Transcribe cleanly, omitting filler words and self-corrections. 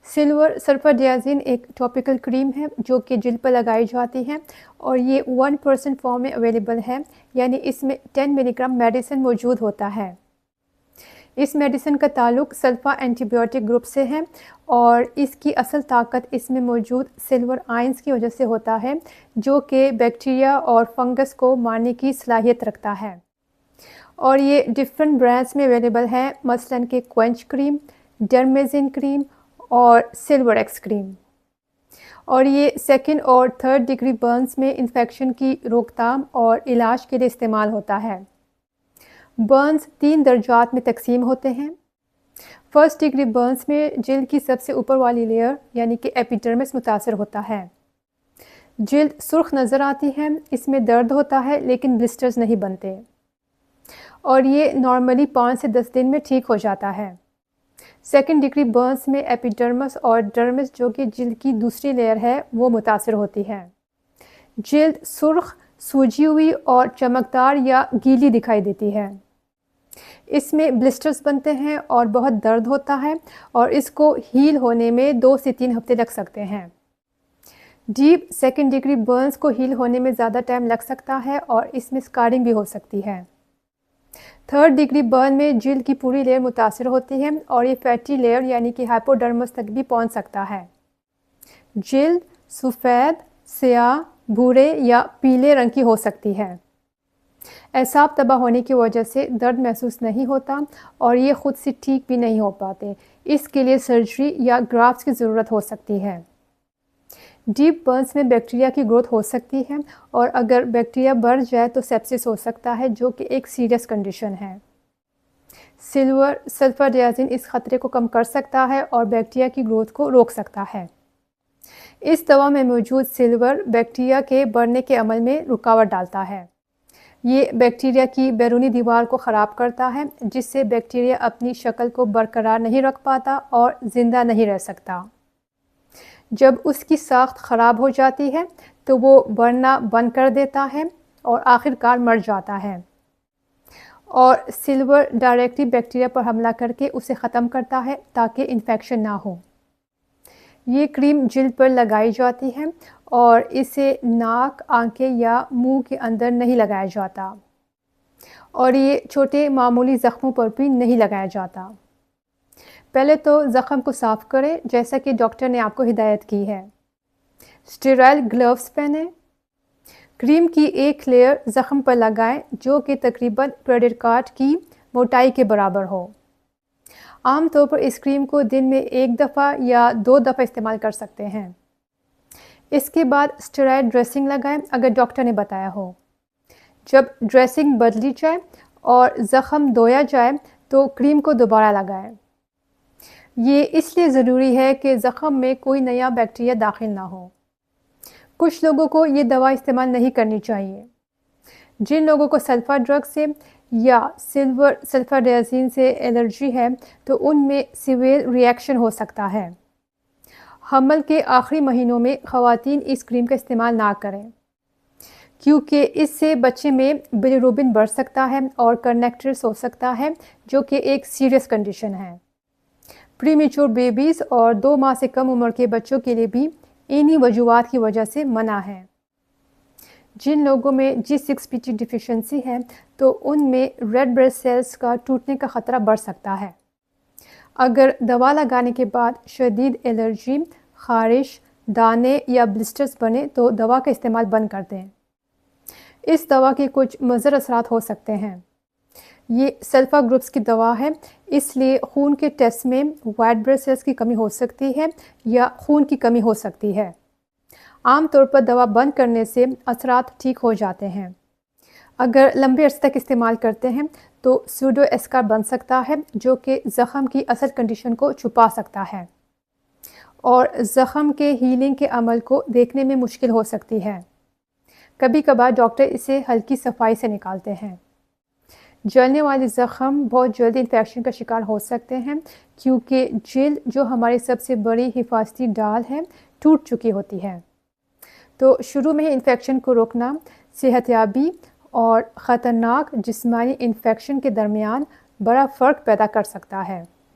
Silver सल्फाडियाज़िन एक topical cream है जो कि जिल्द पर लगाई जाती है और ये 1% फॉर्म में अवेलेबल है, यानी इसमें 10 मिलीग्राम मेडिसिन मौजूद होता है। इस मेडिसिन का ताल्लुक सल्फा एंटीबायोटिक ग्रुप से है और इसकी असल ताकत इसमें मौजूद सिल्वर आयंस की वजह से होता है, जो कि बैक्टीरिया और फंगस को मारने की सलाहियत रखता है। और ये डिफरेंट ब्रांड्स में अवेलेबल है, मसलन के क्वेंच क्रीम, डर्मेजिन क्रीम और सिल्वर एक्स क्रीम। और ये सेकंड और थर्ड डिग्री बर्न्स में इन्फेक्शन की रोकथाम और इलाज के लिए इस्तेमाल होता है। बर्न्स 3 दर्जात में तकसीम होते हैं। फर्स्ट डिग्री बर्न्स में जिल्द की सबसे ऊपर वाली लेयर यानी कि एपिडर्मिस मुतासर होता है। जिल्द सुर्ख नज़र आती है, इसमें दर्द होता है लेकिन ब्लिस्टर्स नहीं बनते और ये नॉर्मली 5 से 10 दिन में ठीक हो जाता है। सेकेंड डिग्री बर्न्स में एपिडर्मिस और डर्मिस जो कि जिल्द की दूसरी लेयर है वो मुतासर होती है। जिल्द सुर्ख, सूजी हुई और चमकदार या गीली दिखाई देती है। इसमें ब्लिस्टर्स बनते हैं और बहुत दर्द होता है और इसको हील होने में 2 से 3 हफ्ते लग सकते हैं। डीप सेकेंड डिग्री बर्न्स को हील होने में ज़्यादा टाइम लग सकता है और इसमें स्कारिंग भी हो सकती है। थर्ड डिग्री बर्न में जिल्द की पूरी लेयर मुतासर होती है और ये फैटी लेयर यानी कि हाइपोडर्मस तक भी पहुंच सकता है। जिल्द सफ़ेद, स्याह, भूरे या पीले रंग की हो सकती है। एसाब तबाह होने की वजह से दर्द महसूस नहीं होता और ये खुद से ठीक भी नहीं हो पाते। इसके लिए सर्जरी या ग्राफ्ट्स की ज़रूरत हो सकती है। डीप बर्न्स में बैक्टीरिया की ग्रोथ हो सकती है और अगर बैक्टीरिया बढ़ जाए तो सेप्सिस हो सकता है, जो कि एक सीरियस कंडीशन है। सिल्वर सल्फाडियाज़िन इस खतरे को कम कर सकता है और बैक्टीरिया की ग्रोथ को रोक सकता है। इस दवा में मौजूद सिल्वर बैक्टीरिया के बढ़ने के अमल में रुकावट डालता है। ये बैक्टीरिया की बैरूनी दीवार को ख़राब करता है, जिससे बैक्टीरिया अपनी शक्ल को बरकरार नहीं रख पाता और ज़िंदा नहीं रह सकता। जब उसकी साख्त ख़राब हो जाती है तो वो बढ़ना बंद कर देता है और आखिरकार मर जाता है। और सिल्वर डायरेक्टली बैक्टीरिया पर हमला करके उसे ख़त्म करता है ताकि इन्फेक्शन ना हो। ये क्रीम जिल्द पर लगाई जाती है और इसे नाक, आंखें या मुंह के अंदर नहीं लगाया जाता और ये छोटे मामूली ज़ख्मों पर भी नहीं लगाया जाता। पहले तो ज़ख़म को साफ़ करें जैसा कि डॉक्टर ने आपको हिदायत की है। स्टेराइल ग्लव्स पहने। क्रीम की एक लेयर ज़ख़म पर लगाएं जो कि तकरीबन क्रेडिट कार्ड की मोटाई के बराबर हो। आम तौर पर इस क्रीम को दिन में 1 दफ़ा या 2 दफ़ा इस्तेमाल कर सकते हैं। इसके बाद स्टेराइल ड्रेसिंग लगाएं अगर डॉक्टर ने बताया हो। जब ड्रेसिंग बदली जाए और ज़ख़म धोया जाए तो क्रीम को दोबारा लगाएं। ये इसलिए ज़रूरी है कि ज़ख़म में कोई नया बैक्टीरिया दाखिल ना हो। कुछ लोगों को ये दवा इस्तेमाल नहीं करनी चाहिए। जिन लोगों को सल्फ़ा ड्रग से या सिल्वर सल्फाडियाज़िन से एलर्जी है तो उनमें सीवियर रिएक्शन हो सकता है। हमल के आखिरी महीनों में ख़वातीन इस क्रीम का इस्तेमाल ना करें क्योंकि इससे बच्चे में बिलीरुबिन बढ़ सकता है और कर्नेक्टिस हो सकता है, जो कि एक सीरियस कंडीशन है। प्रीमेच्योर बेबीज़ और 2 माह से कम उम्र के बच्चों के लिए भी इन्हीं वजूहात की वजह से मना है। जिन लोगों में G6PD डिफिशिएंसी है तो उनमें रेड ब्लड सेल्स का टूटने का ख़तरा बढ़ सकता है। अगर दवा लगाने के बाद शदीद एलर्जी, ख़ारिश, दाने या ब्लिस्टर्स बने तो दवा का इस्तेमाल बंद कर दें। इस दवा के कुछ मुज़र असरात हो सकते हैं। ये सल्फ़ा ग्रुप्स की दवा है, इसलिए खून के टेस्ट में वाइट ब्लड सेल्स की कमी हो सकती है या खून की कमी हो सकती है। आम तौर पर दवा बंद करने से असरात ठीक हो जाते हैं। अगर लंबे अर्से तक इस्तेमाल करते हैं तो सूडो एस्कार बन सकता है, जो कि ज़ख़म की असल कंडीशन को छुपा सकता है और ज़ख़म के हीलिंग के अमल को देखने में मुश्किल हो सकती है। कभी कभार डॉक्टर इसे हल्की सफाई से निकालते हैं। जलने वाले ज़ख़म बहुत जल्दी इन्फेक्शन का शिकार हो सकते हैं क्योंकि जिल्द, जो हमारी सबसे बड़ी हिफाजती डाल है, टूट चुकी होती है। तो शुरू में ही इन्फेक्शन को रोकना सेहतयाबी और ख़तरनाक जिस्मानी इन्फेक्शन के दरमियान बड़ा फ़र्क पैदा कर सकता है।